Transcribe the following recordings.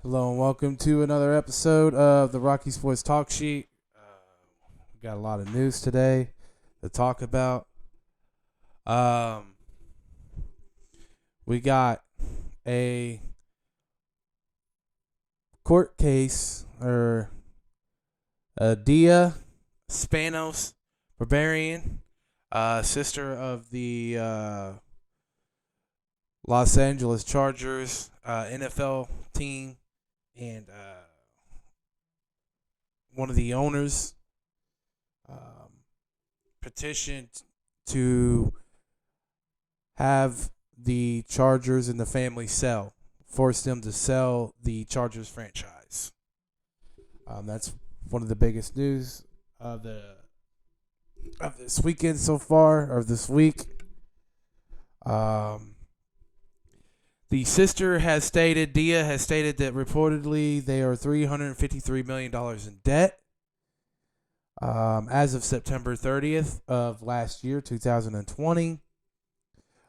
Hello and welcome to another episode of the Rocky Sports Talk Sheet. We got a lot of news today to talk about. Um, we got a court case or Dia Spanos Barbarian, sister of the Los Angeles Chargers NFL team, and one of the owners um, petitioned to have the Chargers and the family force them to sell the Chargers franchise. That's one of the biggest news of this weekend so far, or this week. Um, the sister has stated, Dia has stated that reportedly they are $353 million in debt as of September 30th of last year, 2020.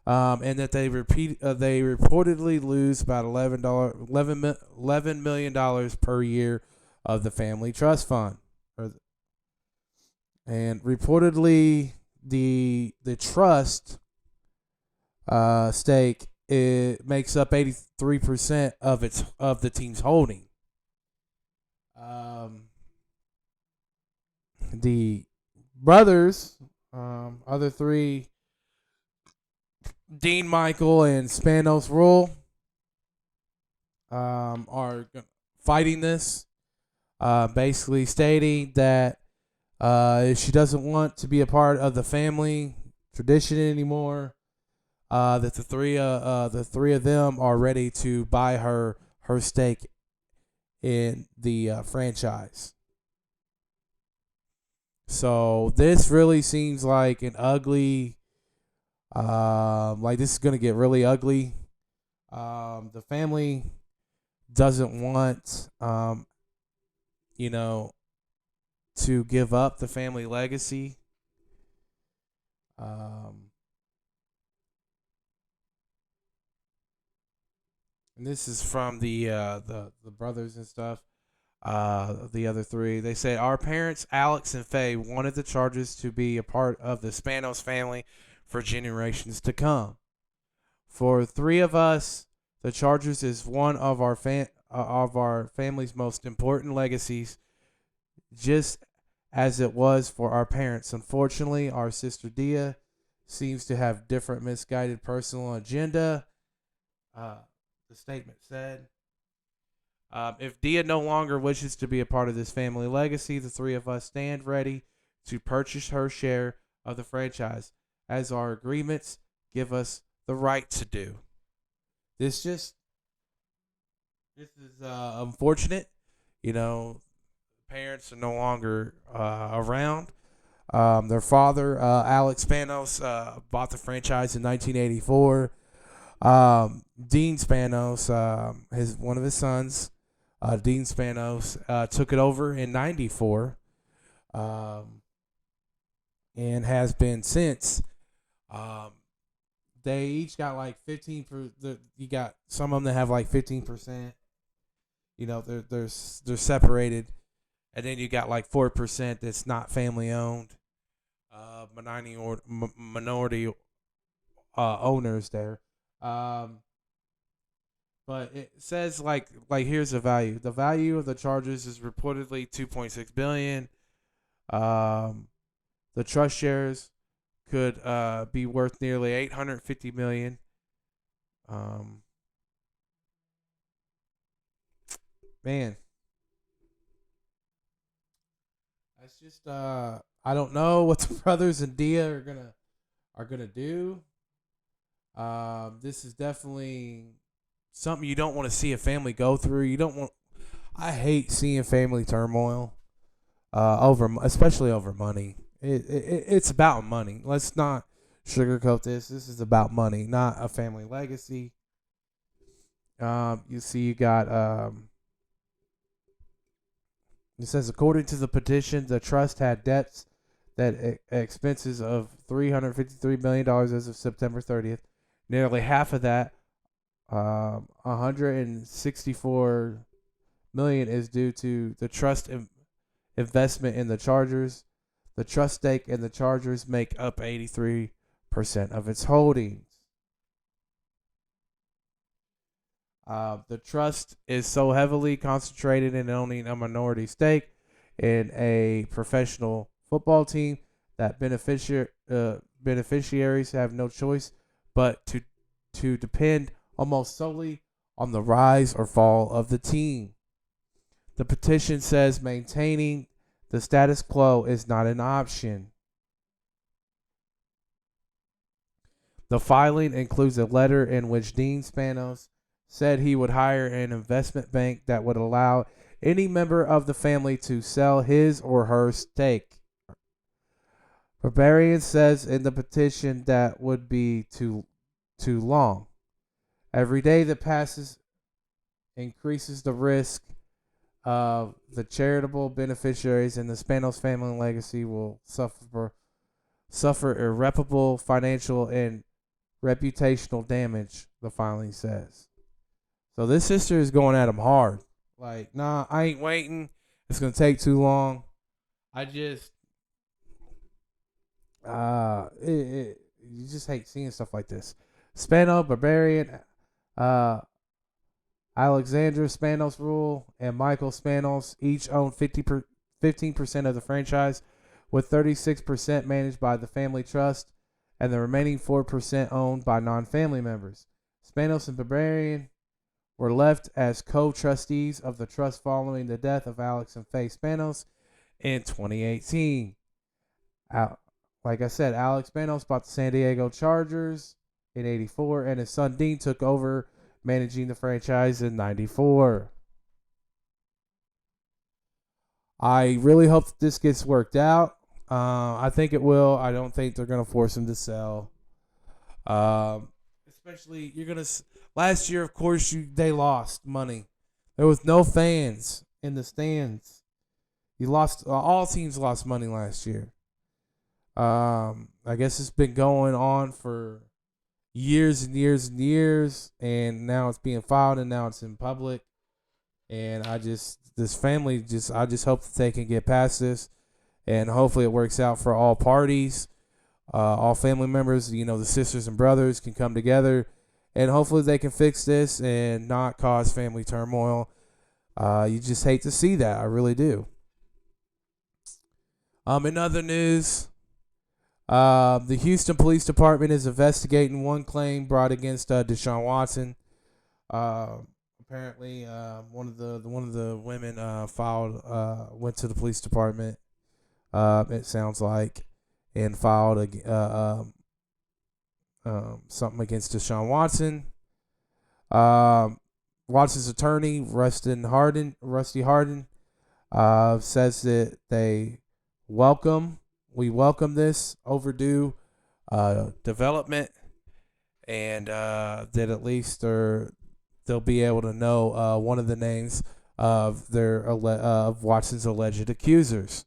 And that they reportedly lose about $11 million per year of the family trust fund. And reportedly, the trust stake, it makes up 83% of the team's holding. The brothers, other three, Dean Michael and Spanos Rule, are fighting this, basically stating that she doesn't want to be a part of the family tradition anymore. That the three of them are ready to buy her stake in the franchise. So this really seems like an ugly, like this is gonna get really ugly. The family doesn't want, to give up the family legacy. And this is from the brothers and stuff. The other three, they say our parents, Alex and Faye, wanted the Chargers to be a part of the Spanos family for generations to come. For three of us, the Chargers is one of our family's most important legacies, just as it was for our parents. Unfortunately, our sister Dia seems to have different misguided personal agenda. The statement said, if Dia no longer wishes to be a part of this family legacy, the three of us stand ready to purchase her share of the franchise, as our agreements give us the right to do. This is unfortunate. You know, parents are no longer around. Their father, Alex Spanos, bought the franchise in 1984. Dean Spanos, one of his sons, Dean Spanos, took it over in '94, and has been since. They each got like 15%. You got some of them that have like 15%. They're separated, and then you got like 4% that's not family owned. Minority owners there. But it says like here's the value. The value of the Chargers is reportedly 2.6 billion. The trust shares could be worth nearly 850 million. Man, that's just I don't know what the brothers and Dia are gonna do. This is definitely something you don't want to see a family go through. You don't want. I hate seeing family turmoil, especially over money. It's about money. Let's not sugarcoat this. This is about money, not a family legacy. You see, you got it says according to the petition, the trust had debts that expenses of $353 million as of September 30th. Nearly half of that, 164 million is due to the trust investment in the Chargers. The trust stake in the Chargers make up 83% of its holdings. The trust is so heavily concentrated in owning a minority stake in a professional football team that beneficiaries have no choice but to depend almost solely on the rise or fall of the team. The petition says maintaining the status quo is not an option. The filing includes a letter in which Dean Spanos said he would hire an investment bank that would allow any member of the family to sell his or her stake. Barbarian says in the petition that would be too long. Every day that passes increases the risk of the charitable beneficiaries and the Spanos family legacy will suffer irreparable financial and reputational damage, the filing says. So this sister is going at him hard. Like, nah, I ain't waiting. It's going to take too long. I just, you just hate seeing stuff like this. Spano, Barbarian, Alexandra Spanos Rule, and Michael Spanos each own 15% of the franchise, with 36% managed by the family trust and the remaining 4% owned by non-family members. Spanos and Barbarian were left as co-trustees of the trust following the death of Alex and Faye Spanos in 2018. Like I said, Alex Spanos bought the San Diego Chargers in 84, and his son Dean took over managing the franchise in 94. I really hope that this gets worked out. I think it will. I don't think they're going to force him to sell. Especially, you're going to... Last year, of course, they lost money. There was no fans in the stands. You lost. All teams lost money last year. I guess it's been going on for years and years and years, and now it's being filed, and now it's in public. And I just hope that they can get past this, and hopefully it works out for all parties, all family members. The sisters and brothers can come together, and hopefully they can fix this and not cause family turmoil. You just hate to see that. I really do. In other news, the Houston Police Department is investigating one claim brought against Deshaun Watson. Apparently, one of the women went to the police department. It sounds like, and filed something against Deshaun Watson. Watson's attorney, Rusty Hardin, says that we welcome this overdue development, and that at least they'll be able to know one of the names of of Watson's alleged accusers.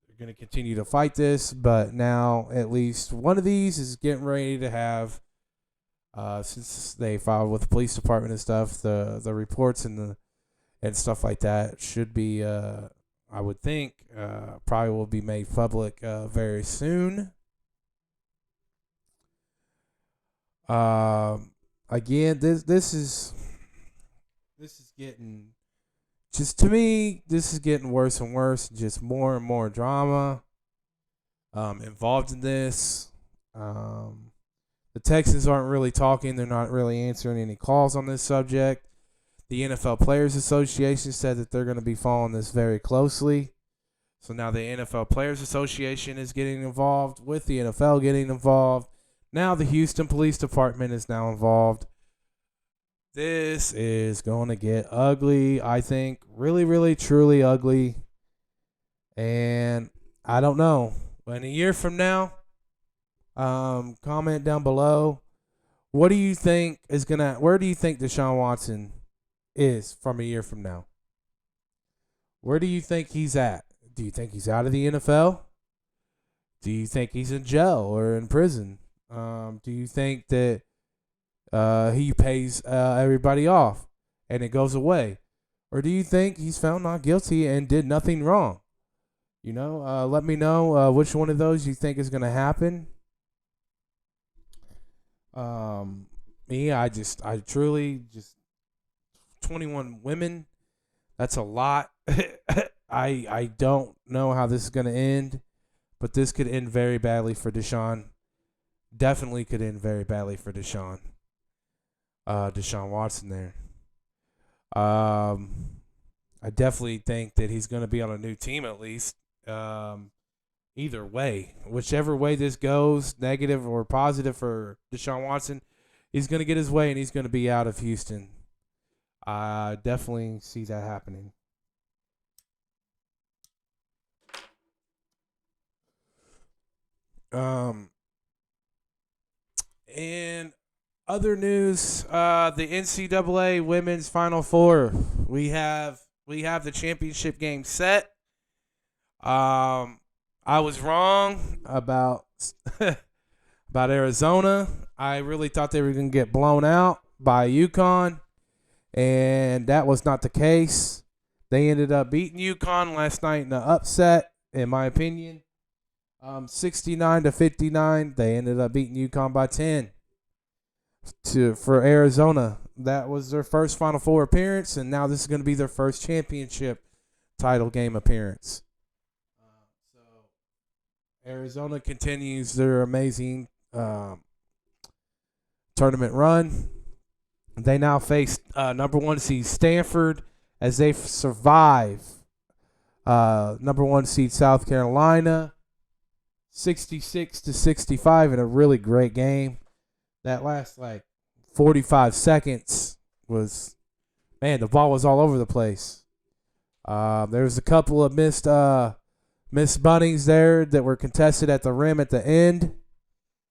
They're going to continue to fight this, but now at least one of these is getting ready to have, since they filed with the police department and stuff, the reports and stuff like that should be, I would think, probably will be made public very soon. Again, this is getting, just to me, this is getting worse and worse. Just more and more drama involved in this. The Texans aren't really talking. They're not really answering any calls on this subject. The NFL Players Association said that they're going to be following this very closely. So now the NFL Players Association is getting involved, with the NFL getting involved. Now the Houston Police Department is now involved. This is going to get ugly, I think. Really, really, truly ugly. And I don't know. But in a year from now, comment down below. What do you think where do you think Deshaun Watson is from a year from now? Where do you think he's at? Do you think he's out of the NFL? Do you think he's in jail or in prison? Do you think that he pays everybody off? and it goes away? Or do you think he's found not guilty and did nothing wrong? Let me know which one of those you think is going to happen. I truly just 21 women. That's a lot. I don't know how this is going to end, but this could end very badly for Deshaun. Definitely could end very badly for Deshaun. Deshaun Watson there. I definitely think that he's going to be on a new team at least. Either way, whichever way this goes, negative or positive for Deshaun Watson, he's going to get his way and he's going to be out of Houston. I definitely see that happening. And other news, the NCAA Women's Final Four. We have the championship game set. I was wrong about about Arizona. I really thought they were going to get blown out by UConn, and that was not the case. They ended up beating UConn last night in an upset, in my opinion. 69-59. They ended up beating UConn by 10. For Arizona, that was their first Final Four appearance, and now this is going to be their first championship title game appearance. So Arizona continues their amazing tournament run. They now face number 1 seed Stanford as they survive number 1 seed South Carolina 66-65 in a really great game. That last 45 seconds was, man, the ball was all over the place. There was a couple of missed buntings there that were contested at the rim at the end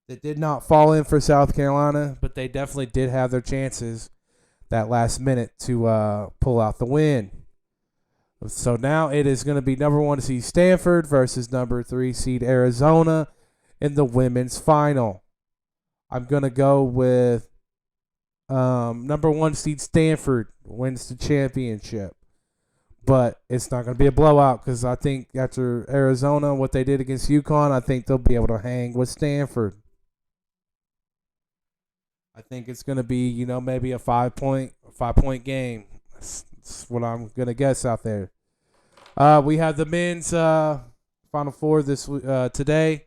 that did not fall in for South Carolina, but they definitely did have their chances that last minute to pull out the win. So now it is going to be number 1 seed Stanford versus number 3 seed Arizona in the women's final. I'm going to go with number 1 seed Stanford wins the championship. But it's not going to be a blowout because I think after Arizona, what they did against UConn, I think they'll be able to hang with Stanford. I think it's going to be, maybe a 5-point game. That's what I'm going to guess out there. We have the men's Final Four today.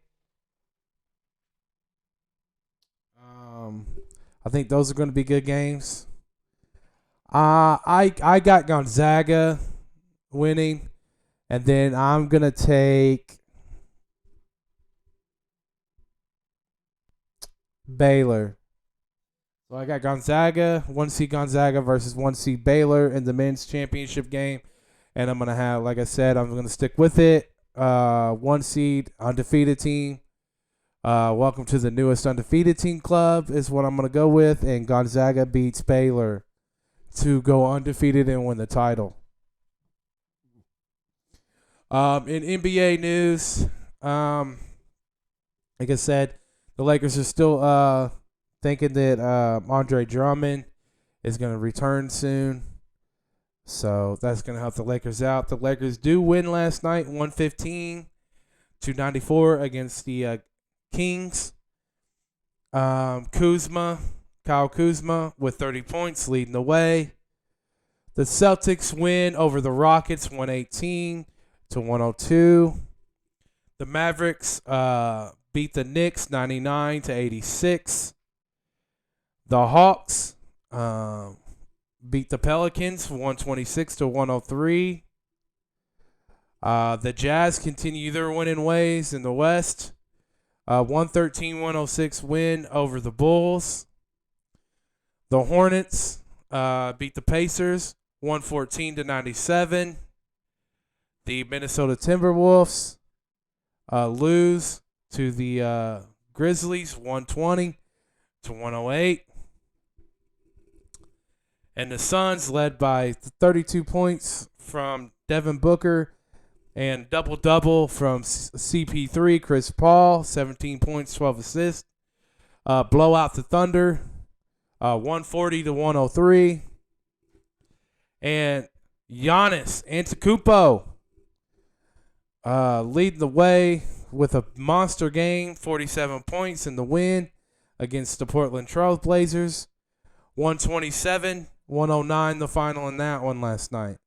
I think those are going to be good games. I got Gonzaga winning, and then I'm going to take Baylor. So I got Gonzaga, 1 seed Gonzaga versus 1 seed Baylor in the men's championship game. And I'm going to have, like I said, I'm going to stick with it. 1 seed undefeated team. Welcome to the newest undefeated team club is what I'm going to go with. And Gonzaga beats Baylor to go undefeated and win the title. In NBA news, like I said, the Lakers are still thinking that Andre Drummond is going to return soon. So that's going to help the Lakers out. The Lakers do win last night, 115-94 against the Kings. Kyle Kuzma with 30 points leading the way. The Celtics win over the Rockets, 118-102. The Mavericks beat the Knicks, 99-86. The Hawks beat the Pelicans, 126-103. The Jazz continue their winning ways in the West. 113-106 win over the Bulls. The Hornets beat the Pacers, 114-97. The Minnesota Timberwolves lose to the Grizzlies, 120-108. And the Suns, led by 32 points from Devin Booker and double-double from CP3, Chris Paul, 17 points, 12 assists. Blow out the Thunder, 140-103. And Giannis Antetokounmpo leading the way with a monster game, 47 points in the win against the Portland Trail Blazers. 127-109 the final in that one last night.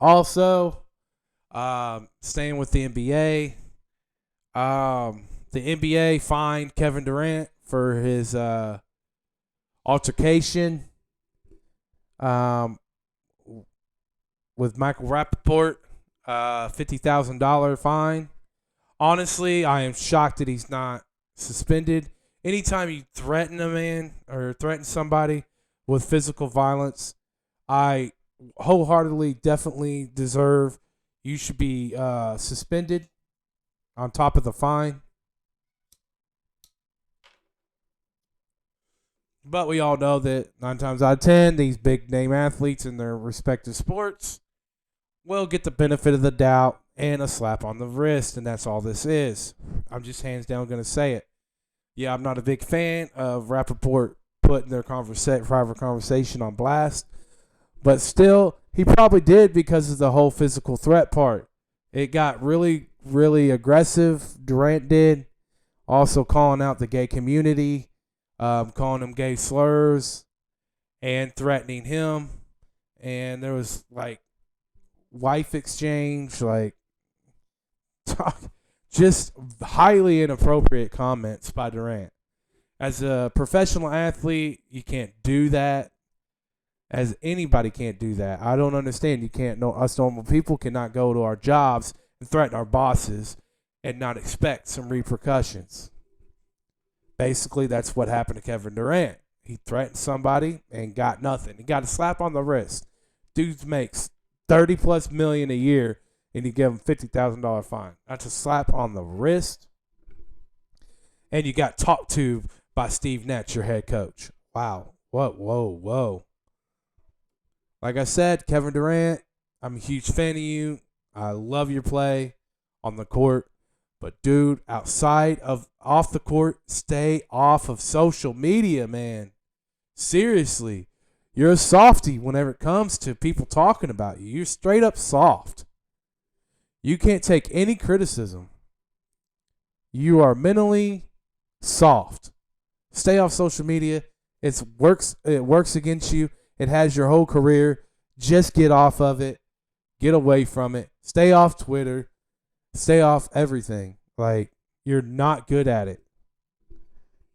Also, staying with the NBA, the NBA fined Kevin Durant for his altercation with Michael Rappaport, $50,000 fine. Honestly, I am shocked that he's not suspended. Anytime you threaten a man or threaten somebody with physical violence, I wholeheartedly definitely deserve you should be suspended on top of the fine. But we all know that 9 times out of 10, these big name athletes in their respective sports will get the benefit of the doubt and a slap on the wrist, and that's all this is. I'm just hands down going to say it. Yeah, I'm not a big fan of Rappaport putting their private conversation on blast, but still, he probably did because of the whole physical threat part. It got really, really aggressive. Durant did. Also calling out the gay community, calling them gay slurs, and threatening him. And there was like wife exchange, like just highly inappropriate comments by Durant. As a professional athlete, you can't do that. As anybody can't do that. I don't understand. You can't. No, us normal people cannot go to our jobs and threaten our bosses and not expect some repercussions. Basically, that's what happened to Kevin Durant. He threatened somebody and got nothing. He got a slap on the wrist. Dude makes 30 plus million a year, and you give him $50,000 fine. That's a slap on the wrist. And you got talked to by Steve Nash, your head coach. Wow. Whoa. Like I said, Kevin Durant, I'm a huge fan of you. I love your play on the court. But, dude, off the court, stay off of social media, man. Seriously. You're a softie whenever it comes to people talking about you. You're straight up soft. You can't take any criticism. You are mentally soft. Stay off social media. It works against you. It has your whole career. Just get off of it. Get away from it. Stay off Twitter. Stay off everything. Like, you're not good at it.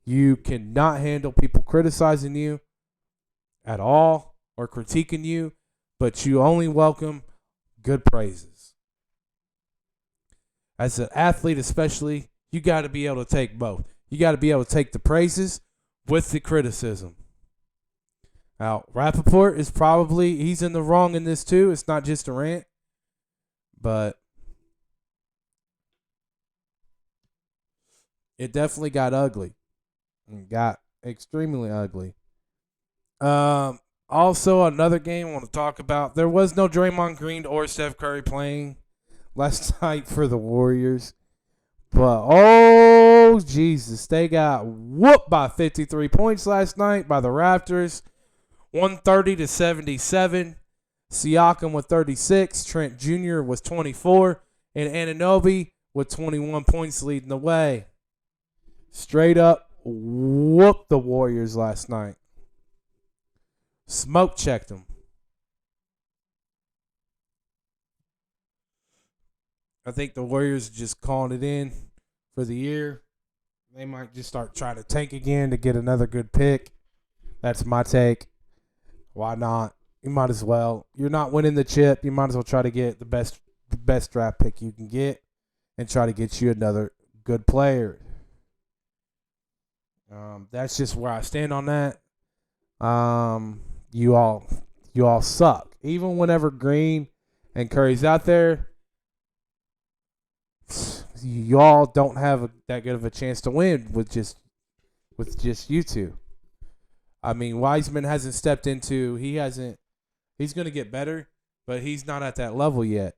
You cannot handle people criticizing you at all or critiquing you, but you only welcome good praises. As an athlete especially, you got to be able to take both. You got to be able to take the praises with the criticism. Now, Rappaport he's in the wrong in this too. It's not just a rant, but it definitely got ugly. It got extremely ugly. Also, another game I want to talk about. There was no Draymond Green or Steph Curry playing last night for the Warriors. But, oh, Jesus, they got whooped by 53 points last night by the Raptors. 130-77. Siakam with 36. Trent Jr. was 24. And Anunoby with 21 points leading the way. Straight up whooped the Warriors last night. Smoke checked them. I think the Warriors are just calling it in for the year. They might just start trying to tank again to get another good pick. That's my take. Why not? You might as well. You're not winning the chip. You might as well try to get the best draft pick you can get and try to get you another good player. That's just where I stand on that. You all suck. Even whenever Green and Curry's out there, y'all don't have that good of a chance to win with just you two. I mean, Wiseman hasn't stepped into. He's going to get better, but he's not at that level yet.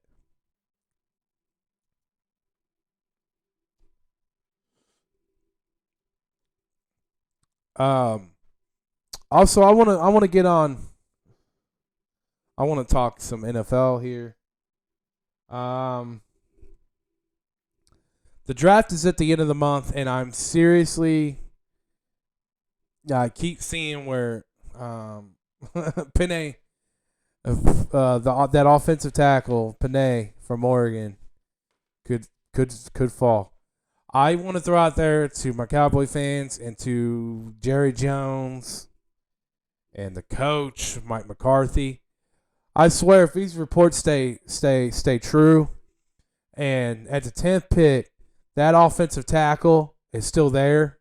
Also, I want to get on. I want to talk some NFL here. Um, the draft is at the end of the month, and I'm seriously. I keep seeing where Penny, that offensive tackle Penny from Oregon, could fall. I want to throw out there to my Cowboy fans and to Jerry Jones and the coach Mike McCarthy. I swear, if these reports stay true, and at the 10th pick, that offensive tackle is still there,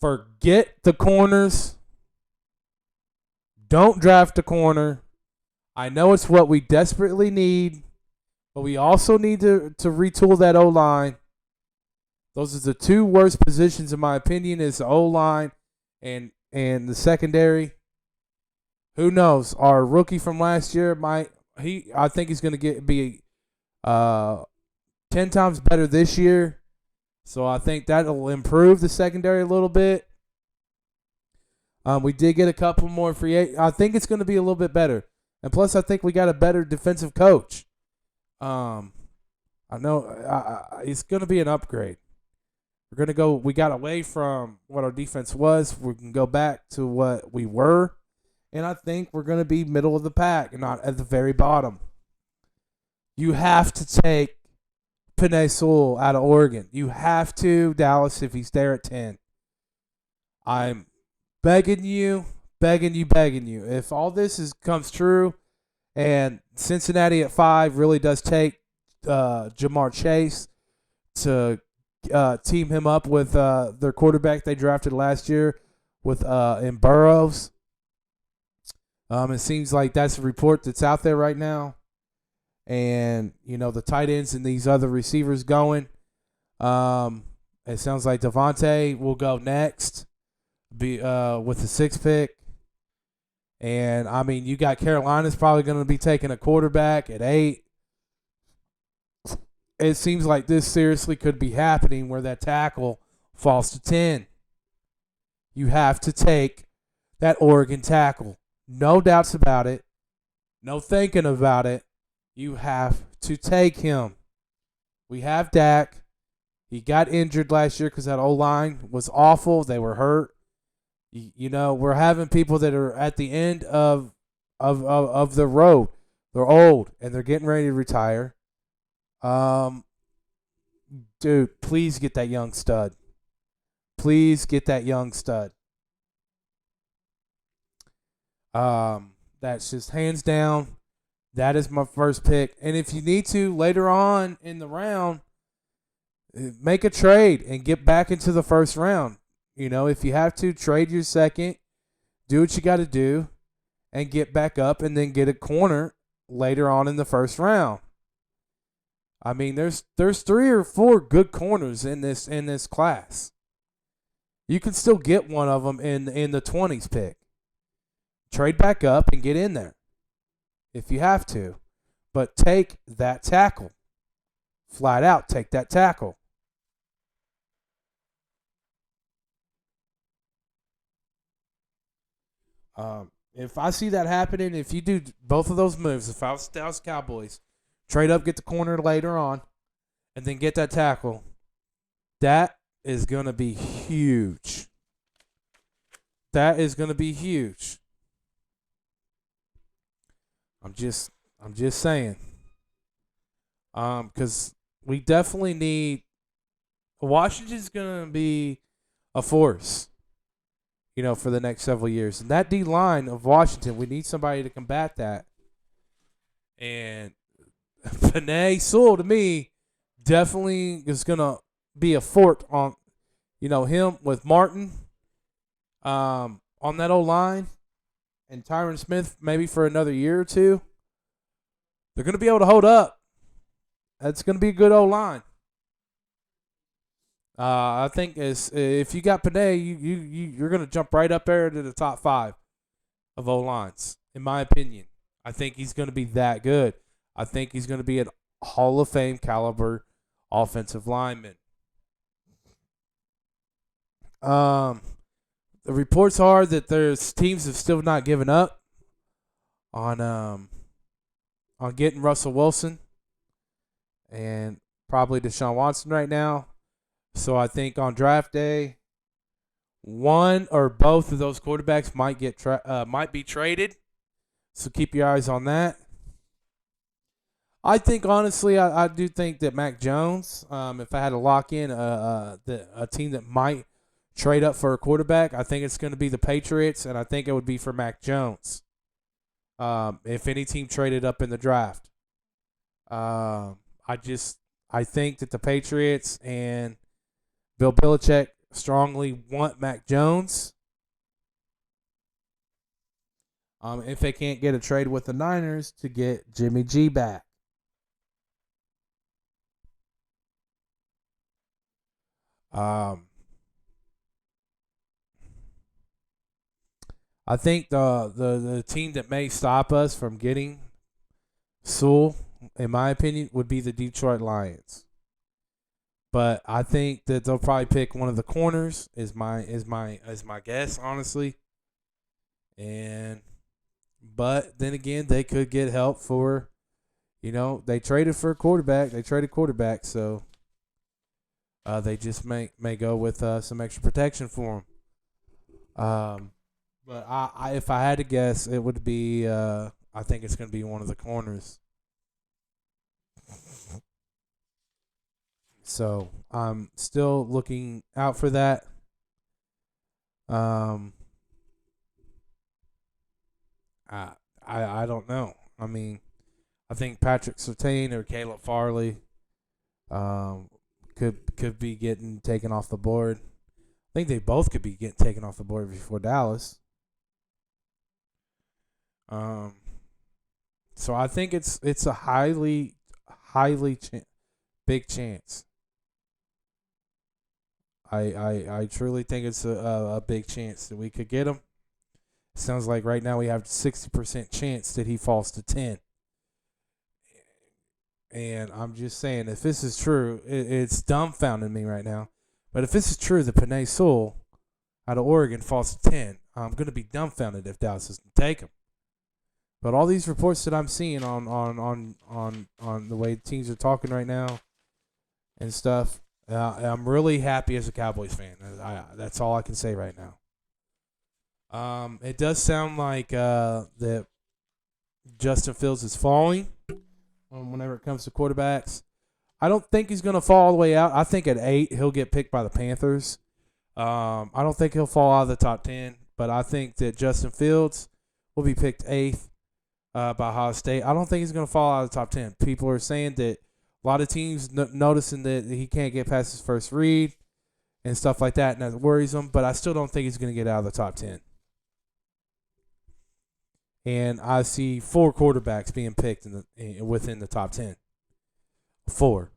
forget the corners. Don't draft a corner. I know it's what we desperately need, but we also need to retool that O-line. Those are the two worst positions, in my opinion, is the O-line and the secondary. Who knows? Our rookie from last year I think he's going to be 10 times better this year. So I think that'll improve the secondary a little bit. We did get a couple more free agents. I think it's going to be a little bit better. And plus, I think we got a better defensive coach. I know it's going to be an upgrade. We got away from what our defense was. We can go back to what we were. And I think we're going to be middle of the pack and not at the very bottom. You have to take Penei Sewell out of Oregon. You have to, Dallas, if he's there at 10. I'm begging you. If all this comes true and Cincinnati at 5 really does take Jamar Chase to team him up with their quarterback they drafted last year in Burrows. It seems like that's a report that's out there right now. And, the tight ends and these other receivers going. It sounds like Devontae will go next with the 6th pick. And, you got Carolina's probably going to be taking a quarterback at 8. It seems like this seriously could be happening where that tackle falls to 10. You have to take that Oregon tackle. No doubts about it. No thinking about it. You have to take him. We have Dak. He got injured last year because that O-line was awful. They were hurt. We're having people that are at the end of the road. They're old and they're getting ready to retire. Dude, please get that young stud. That's just hands down. That is my first pick. And if you need to, later on in the round, make a trade and get back into the first round. If you have to, trade your second, do what you got to do, and get back up and then get a corner later on in the first round. There's 3 or 4 good corners in this class. You can still get one of them in the 20s pick. Trade back up and get in there if you have to. But take that tackle. Flat out, take that tackle. If I see that happening, if you do both of those moves, if I was Dallas Cowboys, trade up, get the corner later on, and then get that tackle, that is going to be huge. I'm just saying. Because we definitely need. Washington's going to be a force, for the next several years. And that D line of Washington, we need somebody to combat that. And Penei Sewell, to me, definitely is going to be a fort on, him with Martin on that O-line. And Tyron Smith maybe for another year or two, they're going to be able to hold up. That's going to be a good O-line. I think if you got Penei, you're going to jump right up there to the top 5 of O-lines, in my opinion. I think he's going to be that good. I think he's going to be a Hall of Fame caliber offensive lineman. The reports are that there's teams have still not given up on getting Russell Wilson and probably Deshaun Watson right now. So I think on draft day, one or both of those quarterbacks might be traded. So keep your eyes on that. I think honestly, I do think that Mac Jones, if I had to lock in a team that might trade up for a quarterback, I think it's going to be the Patriots, and I think it would be for Mac Jones. If any team traded up in the draft, I think that the Patriots and Bill Belichick strongly want Mac Jones. If they can't get a trade with the Niners to get Jimmy G back. I think the team that may stop us from getting Sewell, in my opinion, would be the Detroit Lions. But I think that they'll probably pick one of the corners. Is my guess, honestly. But then again, they could get help for, they traded for a quarterback. They traded quarterback, so they just may go with some extra protection for him. But if I had to guess, it would be I think it's going to be one of the corners. So I'm still looking out for that. I don't know. I mean, I think Patrick Surtain or Caleb Farley could be getting taken off the board. I think they both could be getting taken off the board before Dallas. So I think it's a highly big chance. I truly think it's a big chance that we could get him. Sounds like right now we have 60% chance that he falls to 10. And I'm just saying, if this is true, it's dumbfounding me right now. But if this is true, the Penei Sewell out of Oregon falls to 10, I'm going to be dumbfounded if Dallas doesn't take him. But all these reports that I'm seeing on the way teams are talking right now and stuff, I'm really happy as a Cowboys fan. That's all I can say right now. It does sound like that Justin Fields is falling whenever it comes to quarterbacks. I don't think he's going to fall all the way out. I think at 8 he'll get picked by the Panthers. I don't think he'll fall out of the top 10, but I think that Justin Fields will be picked 8th by Ohio State. I don't think he's going to fall out of the top 10. People are saying that a lot of teams noticing that he can't get past his first read and stuff like that, and that worries them, but I still don't think he's going to get out of the top 10. And I see 4 quarterbacks being picked within the top 10. 4.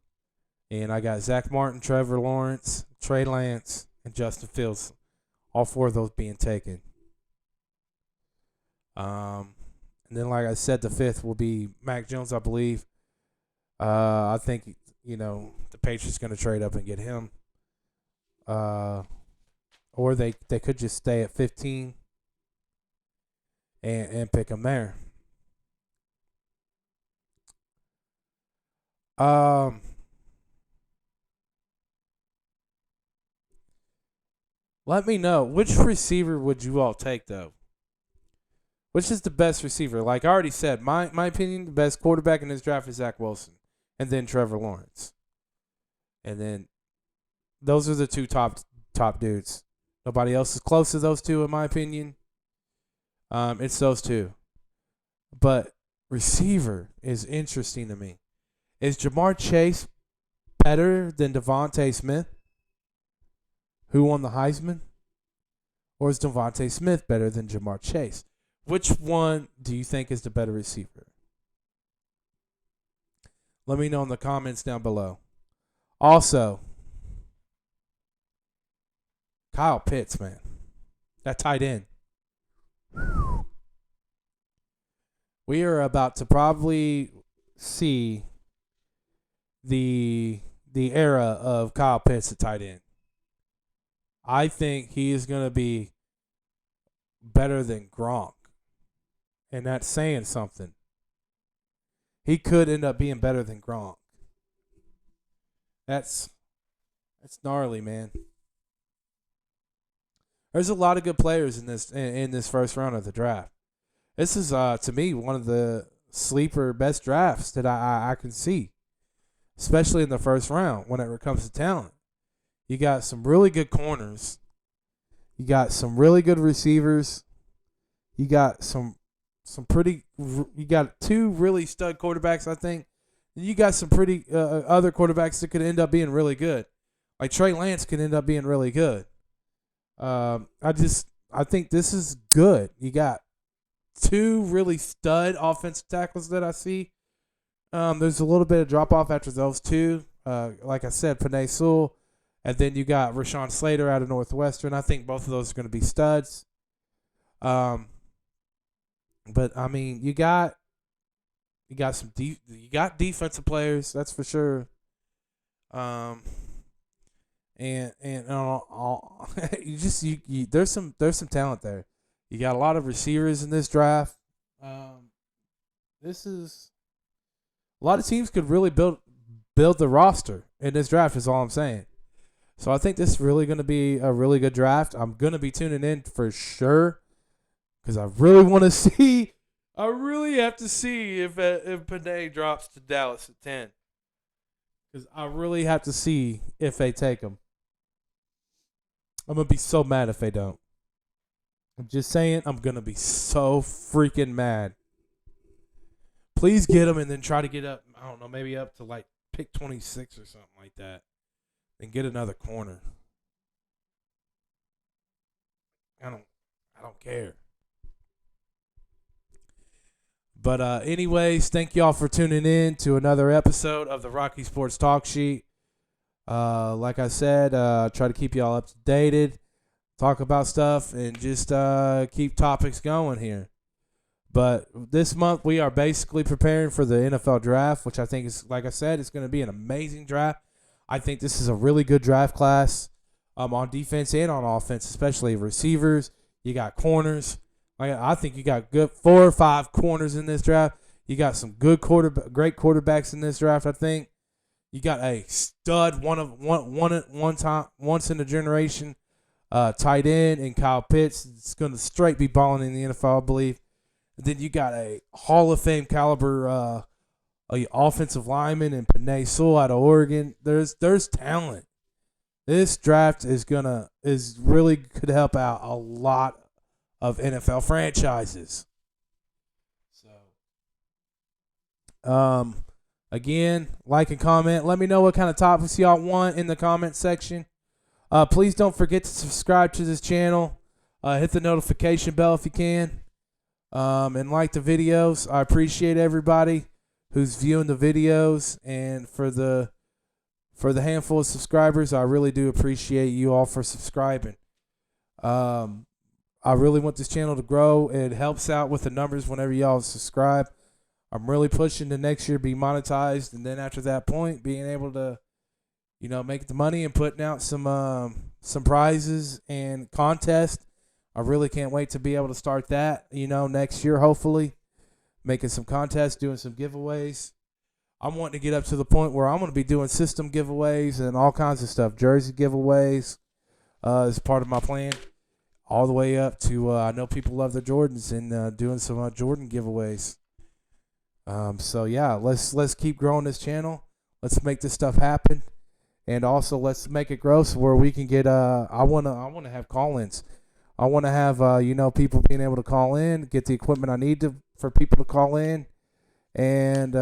And I got Zach Martin, Trevor Lawrence, Trey Lance, and Justin Fields. All 4 of those being taken. And then, like I said, the 5th will be Mac Jones, I believe. I think, the Patriots going to trade up and get him. Or they could just stay at 15 and pick him there. Let me know, which receiver would you all take, though? Which is the best receiver? Like I already said, my opinion, the best quarterback in this draft is Zach Wilson, and then Trevor Lawrence, and then those are the 2 top dudes. Nobody else is close to those 2, in my opinion. It's those 2. But receiver is interesting to me. Is Jamar Chase better than Devontae Smith, who won the Heisman? Or is Devontae Smith better than Jamar Chase? Which one do you think is the better receiver? Let me know in the comments down below. Also, Kyle Pitts, man. That tight end. We are about to probably see the era of Kyle Pitts at tight end. I think he is going to be better than Gronk. And that's saying something. He could end up being better than Gronk. That's gnarly, man. There's a lot of good players in this first round of the draft. This is to me one of the sleeper best drafts that I can see, especially in the first round whenever it comes to talent. You got some really good corners. You got some really good receivers. You got some pretty. You got two really stud quarterbacks, I think. And you got some pretty other quarterbacks that could end up being really good. Like Trey Lance could end up being really good. I think this is good. You got two really stud offensive tackles that I see. There's a little bit of drop off after those two. Like I said, Penei Sewell, and then you got Rashawn Slater out of Northwestern. I think both of those are going to be studs. But I mean, you got some you got defensive players, that's for sure. And there's some talent there. You got a lot of receivers in this draft. This is a lot of teams could really build the roster in this draft. Is all I'm saying. So I think this is really going to be a really good draft. I'm going to be tuning in for sure because I really want to see. I really have to see if Penei drops to Dallas at 10. Because I really have to see if they take him. I'm going to be so mad if they don't. I'm just saying, I'm going to be so freaking mad. Please get him and then try to get up, I don't know, maybe up to like pick 26 or something like that. And get another corner. I don't care. But anyways, thank y'all for tuning in to another episode of the Rocky Sports Talk Sheet. Like I said, try to keep y'all up to date, talk about stuff, and just keep topics going here. But this month we are basically preparing for the NFL draft, which I think is, like I said, it's going to be an amazing draft. I think this is a really good draft class on defense and on offense, especially receivers. You got corners. I think you got good 4 or 5 corners in this draft. You got some great quarterbacks in this draft. I think you got a stud once in a generation tight end in Kyle Pitts. It's going to straight be balling in the NFL, I believe. And then you got a Hall of Fame caliber offensive lineman in Penei Sewell out of Oregon. There's talent. This draft is really could help out a lot of NFL franchises. So, again, like and comment. Let me know what kind of topics y'all want in the comment section. Please don't forget to subscribe to this channel. Hit the notification bell if you can. And like the videos. I appreciate everybody who's viewing the videos, and for the handful of subscribers, I really do appreciate you all for subscribing. I really want this channel to grow. It helps out with the numbers whenever y'all subscribe. I'm really pushing to next year be monetized, and then after that point, being able to, make the money and putting out some prizes and contests. I really can't wait to be able to start that, next year, hopefully. Making some contests, doing some giveaways. I'm wanting to get up to the point where I'm going to be doing system giveaways and all kinds of stuff. Jersey giveaways is part of my plan. All the way up to, I know people love the Jordans, and doing some Jordan giveaways. So yeah, let's keep growing this channel. Let's make this stuff happen, and also let's make it grow so where we can get. I wanna have call-ins. I wanna have people being able to call in, get the equipment I need for people to call in, and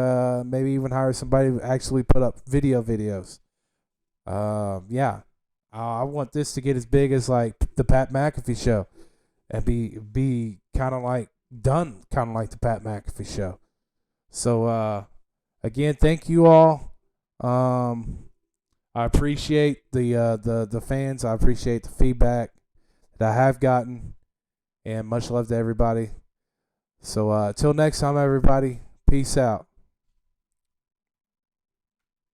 maybe even hire somebody to actually put up videos. Yeah. I want this to get as big as like the Pat McAfee show, and be kind of like done, kind of like the Pat McAfee show. So again, thank you all. I appreciate the fans. I appreciate the feedback that I have gotten, and much love to everybody. So till next time, everybody, peace out.